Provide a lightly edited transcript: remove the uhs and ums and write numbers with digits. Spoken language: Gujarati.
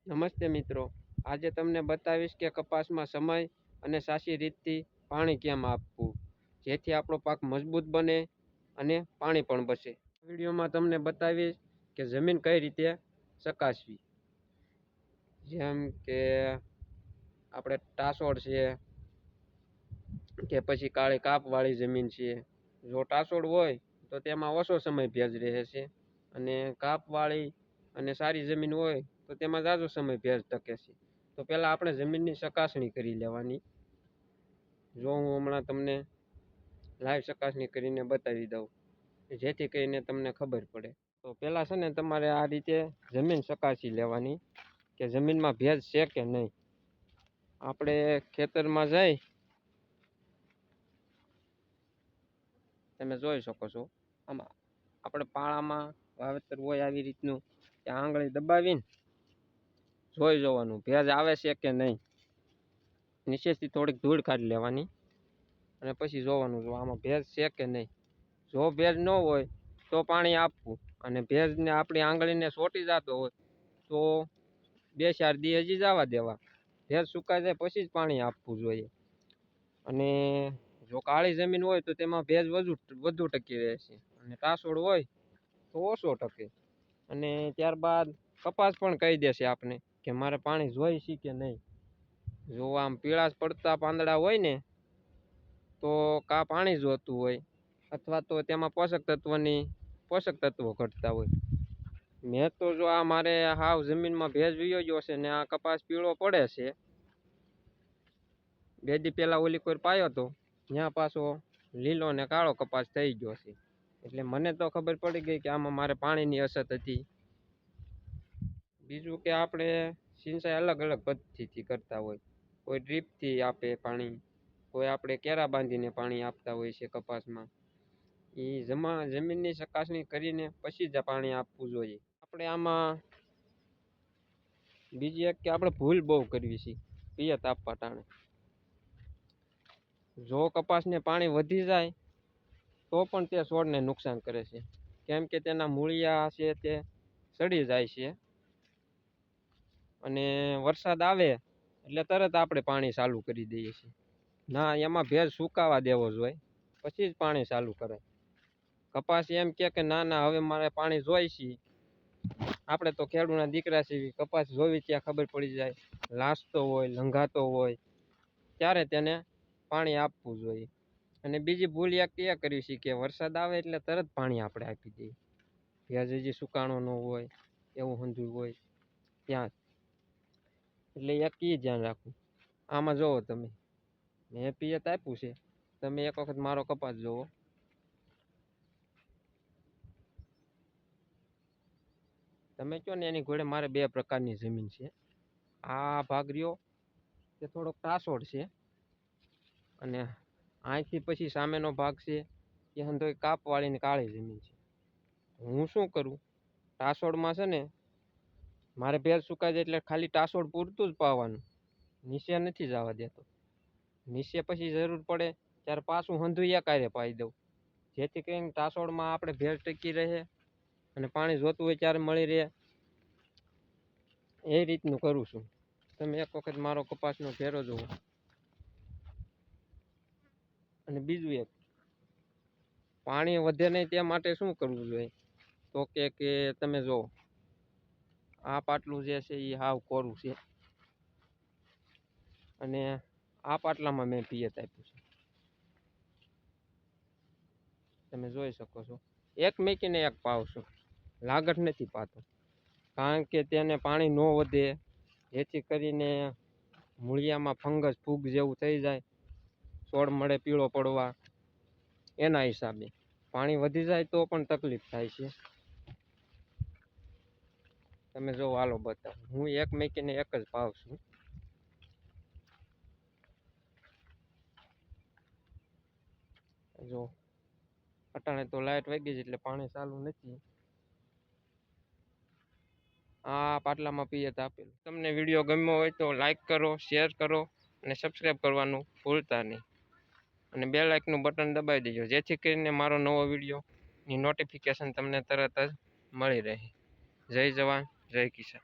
નમસ્તે મિત્રો, આજે તમને બતાવીશ કે કપાસમાં સમય અને સાચી રીતથી પાણી કેમ આપવું જેથી આપણો પાક મજબૂત બને અને પાણી પણ બચે। વિડીયોમાં તમને બતાવીશ કે જમીન કઈ રીતે ચકાસવી, જેમ કે આપણે ટાસોડ છે કે પછી કાળી કાપવાળી જમીન છે। જો ટાસોડ હોય તો તેમાં ઓછો સમય ભેજ રહે છે અને કાપવાળી અને સારી જમીન હોય તો તેમાં ઝાઝો સમય ભેજ ટકે છે। તો પહેલાં આપણે જમીનની ચકાસણી કરી લેવાની। જો હું હમણાં તમને લાઈવ ચકાસણી કરીને બતાવી દઉં જેથી કરીને તમને ખબર પડે। તો પહેલાં છે ને તમારે આ રીતે જમીન ચકાસી લેવાની કે જમીનમાં ભેજ છે કે નહીં। આપણે ખેતરમાં જઈ તમે જોઈ શકો છો, આમાં આપણે પાળામાં વાવેતર હોય આવી રીતનું કે આંગળી દબાવીને જોઈ જોવાનું ભેજ આવે છે કે નહીં। નીચેથી થોડીક ધૂળ કાઢી લેવાની અને પછી જોવાનું જો આમાં ભેજ છે કે નહીં। જો ભેજ ન હોય તો પાણી આપવું અને ભેજને આપણી આંગળીને ચોંટી જતો હોય તો 2-4 દી હજી જવા દેવા। ભેજ સુકાઈ જાય પછી જ પાણી આપવું જોઈએ। અને જો કાળી જમીન હોય તો તેમાં ભેજ વધુ ટકી રહે છે અને ટાસોડ હોય તો ઓછો ટકે। અને ત્યારબાદ કપાસ પણ કહી દેશે આપણે કે મારે પાણી જોઈએ છે કે નહીં। જો આમ પીળાશ પડતા પાંદડા હોય ને તો કા પાણી જોતું હોય અથવા તો તેમાં પોષક તત્વો ઘટતા હોય। મેં તો જો આ મારે હાવ જમીનમાં ભેજ વયો ગયો છે ને આ કપાસ પીળો પડે છે। 2 દી પહેલાં ઓલી કોઈ પાયો તો ત્યાં પાછો લીલો ને કાળો કપાસ થઈ ગયો છે। એટલે મને તો ખબર પડી ગઈ કે આમાં મારે પાણીની અછત હતી। બીજું કે આપણે સિંચાઈ અલગ અલગ પદ્ધતિથી કરતા હોય, કોઈ ડ્રીપથી આપે પાણી, કોઈ આપણે કેરા બાંધીને પાણી આપતા હોય છે કપાસમાં। એ જમીનની ચકાસણી કરીને પછી જ પાણી આપવું જોઈએ। આપણે આમાં બીજી એક કે આપણે ભૂલ બહુ કરવી છે પિયત આપવા ટાણે। જો કપાસને પાણી વધી જાય તો પણ તે છોડને નુકસાન કરે છે, કેમ કે તેના મૂળિયા છે તે સડી જાય છે અને વરસાદ આવે એટલે તરત આપણે પાણી ચાલુ કરી દઈએ છીએ। ના, એમાં ભેજ સુકાવા દેવો જોઈએ પછી જ પાણી ચાલુ કરાય। કપાસ એમ કે ના હવે મારે પાણી જોઈ છે, આપણે તો ખેડૂતના દીકરા છીએ, કપાસ જોવી ત્યાં ખબર પડી જાય, લાસતો હોય લંઘાતો હોય ત્યારે તેને પાણી આપવું જોઈએ। અને બીજી ભૂલ એક એ કરવી છે કે વરસાદ આવે એટલે તરત પાણી આપણે આપી દઈએ, ભેજ હજી સુકાણો ન હોય એવું હંધુય હોય ત્યાં। એટલે એક એ ધ્યાન રાખવું। આમાં જોવો તમે મેં પિયત આપ્યું છે, તમે એક વખત મારો કપાસ જોવો। તમે કહો ને એની ઘોડે મારે 2 પ્રકારની જમીન છે। આ ભાગ રહ્યો તે થોડોક ટાસોડ છે અને અહીંથી પછી સામેનો ભાગ છે એ હંધોય કાપવાળી ને કાળી જમીન છે। હું શું કરું, ટાસોડમાં છે ને મારે ભેજ સુકાઈ જાય એટલે ખાલી ટાસોડ પૂરતું જ પાવાનું, નીચે નથી જવા દેતો। નીચે પછી જરૂર પડે ત્યારે પાછું હંધુય એકારે પાઈ દઉં જેથી કરીને ટાસોડમાં આપણે ભેજ ટકી રહે અને પાણી જોતું હોય ત્યારે મળી રહે। એ રીતનું કરું છું। તમે એક વખત મારો કપાસનો ઘેરો જુઓ। અને બીજું એક, પાણી વધે નહીં તે માટે શું કરવું જોઈએ તો કે તમે જો આ પાટલું જે છે એ હાવ કોરું છે અને આ પાટલામાં મેં પિયત આપ્યું છે, તમે જોઈ શકો છો। એક મેકીને એક પાવ છું, લાગત નથી પાતો, કારણ કે તેને પાણી ન વધે જેથી કરીને મૂળિયામાં ફંગસ ફૂગ જેવું થઈ જાય, છોડ મળે પીળો પડવા, એના હિસાબે। પાણી વધી જાય તો પણ તકલીફ થાય છે। તમે જો હાલો બતાવો, હું એક મેકીને એક જ પાવ છું। જો અટાણે તો લાઈટ વહી ગઈ છે એટલે પાણી ચાલુ નથી। આ પાટલામાં પિયત આપેલું। તમને વિડીયો ગમ્યો હોય તો લાઈક કરો, શેર કરો અને સબસ્ક્રાઈબ કરવાનું ભૂલતા નહીં અને બેલ આઇકનનું બટન દબાવી દેજો જેથી કરીને મારો નવો વિડીયોની નોટિફિકેશન તમને તરત જ મળી રહે। જય જવાન જય કિસાન।